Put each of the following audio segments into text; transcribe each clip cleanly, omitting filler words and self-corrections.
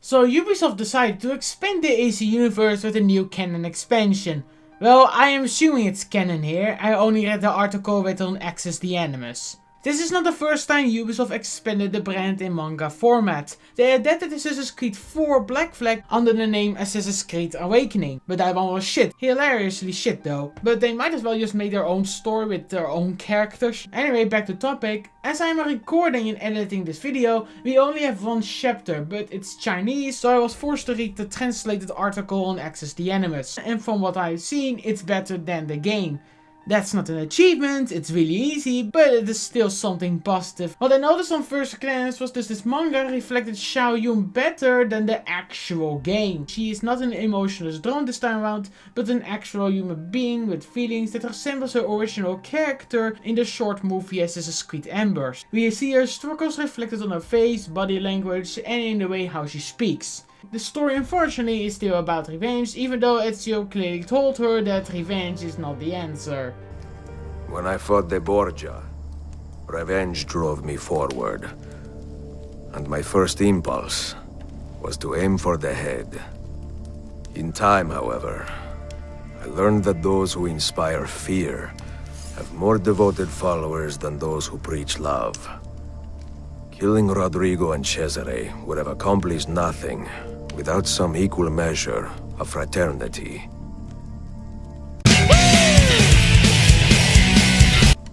So Ubisoft decided to expand the AC universe with a new canon expansion. Well, I am assuming it's canon here, I only read the article written on Access the Animus. This is not the first time Ubisoft expanded the brand in manga format. They adapted Assassin's Creed 4 Black Flag under the name Assassin's Creed Awakening, but that one was shit. Hilariously shit though. But they might as well just make their own story with their own characters. Anyway, back to topic. As I am recording and editing this video, we only have one chapter, but it's Chinese, so I was forced to read the translated article on Access the Animus. And from what I've seen, it's better than the game. That's not an achievement, it's really easy, but it is still something positive. What I noticed on first glance was this manga reflected Shao Yun better than the actual game. She is not an emotionless drone this time around, but an actual human being with feelings that resembles her original character in the short movie Assassin's Creed Embers. We see her struggles reflected on her face, body language and in the way how she speaks. The story unfortunately is still about revenge, even though Ezio clearly told her that revenge is not the answer. When I fought the Borgia, revenge drove me forward. And my first impulse was to aim for the head. In time, however, I learned that those who inspire fear have more devoted followers than those who preach love. Killing Rodrigo and Cesare would have accomplished nothing without some equal measure of fraternity.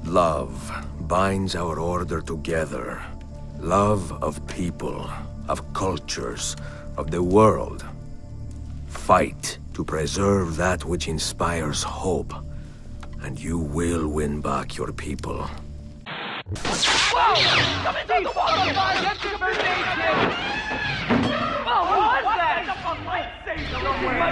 Love binds our order together. Love of people, of cultures, of the world. Fight to preserve that which inspires hope, and you will win back your people.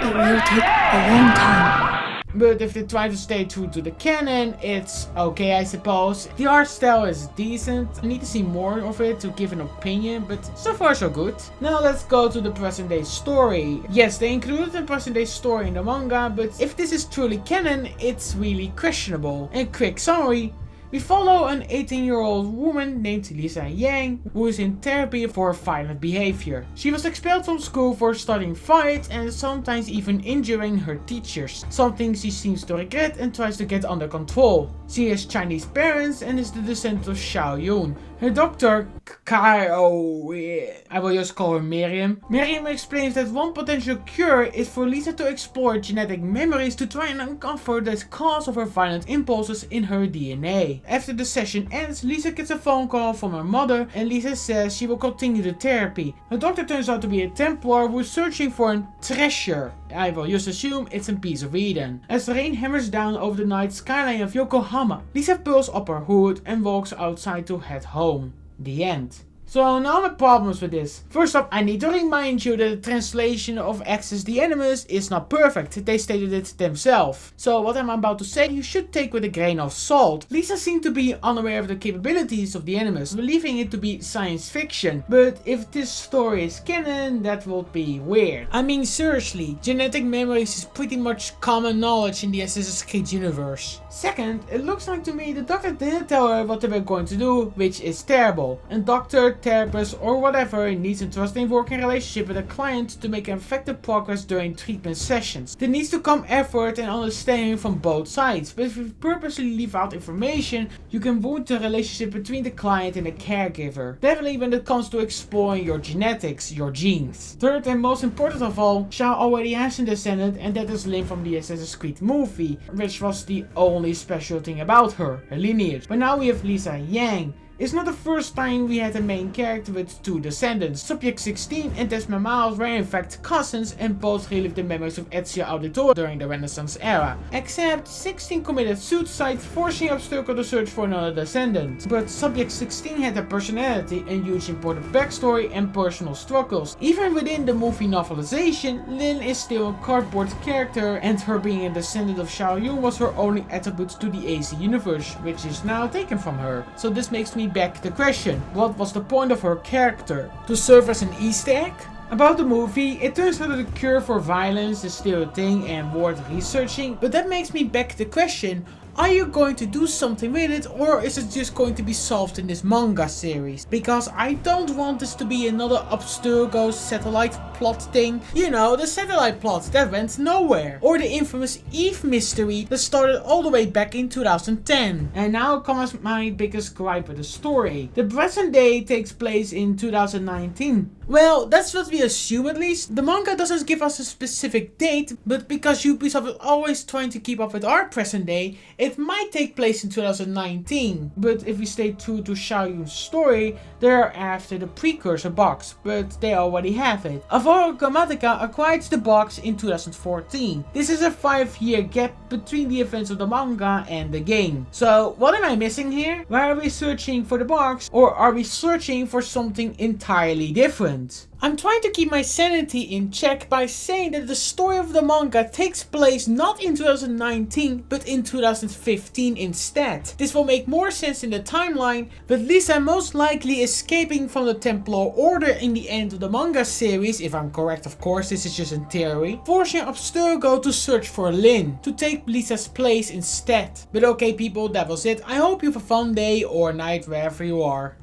It will take a long time. But if they try to stay true to the canon, it's okay I suppose. The art style is decent, I need to see more of it to give an opinion, but so far so good. Now let's go to the present day story. Yes, they included the present day story in the manga, but if this is truly canon, it's really questionable. And quick summary. We follow an 18-year-old woman named Lisa Yang, who is in therapy for violent behavior. She was expelled from school for starting fights and sometimes even injuring her teachers, something she seems to regret and tries to get under control. She has Chinese parents and is the descendant of Shao Yun. Her doctor, I will just call her Miriam. Miriam explains that one potential cure is for Lisa to explore genetic memories to try and uncover the cause of her violent impulses in her DNA. After the session ends, Lisa gets a phone call from her mother and Lisa says she will continue the therapy. Her doctor turns out to be a Templar who is searching for a treasure. I will just assume it's a piece of Eden. As the rain hammers down over the night skyline of Yokohama, Lisa pulls up her hood and walks outside to head home. The end. So now my problems with this. First up, I need to remind you that the translation of Access the Animus is not perfect. They stated it themselves. So what I'm about to say you should take with a grain of salt. Lisa seemed to be unaware of the capabilities of the Animus, believing it to be science fiction. But if this story is canon, that will be weird. I mean seriously, genetic memories is pretty much common knowledge in the Assassin's Creed universe. Second, it looks like to me the doctor didn't tell her what they were going to do, which is terrible. And doctor, therapist or whatever needs a trusting working relationship with a client to make effective progress during treatment sessions. There needs to come effort and understanding from both sides, but if you purposely leave out information, you can wound the relationship between the client and the caregiver. Definitely when it comes to exploring your genetics, your genes. Third and most important of all, Shao already has a descendant and that is Lin from the Assassin's Creed movie, which was the only special thing about her lineage. But now we have Lisa Yang. It's not the first time we had a main character with two descendants. Subject 16 and Desmond Miles were in fact cousins and both relived the memories of Ezio Auditore during the Renaissance era. Except 16 committed suicide, forcing Obstacle to search for another descendant. But Subject 16 had a personality, a huge important backstory and personal struggles. Even within the movie novelization, Lin is still a cardboard character and her being a descendant of Shao Yun was her only attribute to the AC universe, which is now taken from her. So this makes me back the question, what was the point of her character? To serve as an Easter egg? About the movie, it turns out that the cure for violence is still a thing and worth researching, but that makes me back the question, Are you going to do something with it, or is it just going to be solved in this manga series? Because I don't want this to be another Abstergo satellite plot thing. You know, the satellite plot that went nowhere. Or the infamous Eve mystery that started all the way back in 2010. And now comes my biggest gripe with the story. The present day takes place in 2019. Well, that's what we assume at least. The manga doesn't give us a specific date, but because Ubisoft is always trying to keep up with our present day, it might take place in 2019. But if we stay true to Xiaoyun's story, they're after the precursor box, but they already have it. Avoro Grammatica acquired the box in 2014. This is a 5-year gap between the events of the manga and the game. So what am I missing here? Why are we searching for the box, or are we searching for something entirely different? I'm trying to keep my sanity in check by saying that the story of the manga takes place not in 2019 but in 2015 instead. This will make more sense in the timeline, but Lisa most likely escaping from the Templar Order in the end of the manga series, if I'm correct of course, this is just in theory, forcing Abstergo to search for Lin, to take Lisa's place instead. But okay people, that was it. I hope you have a fun day or night wherever you are.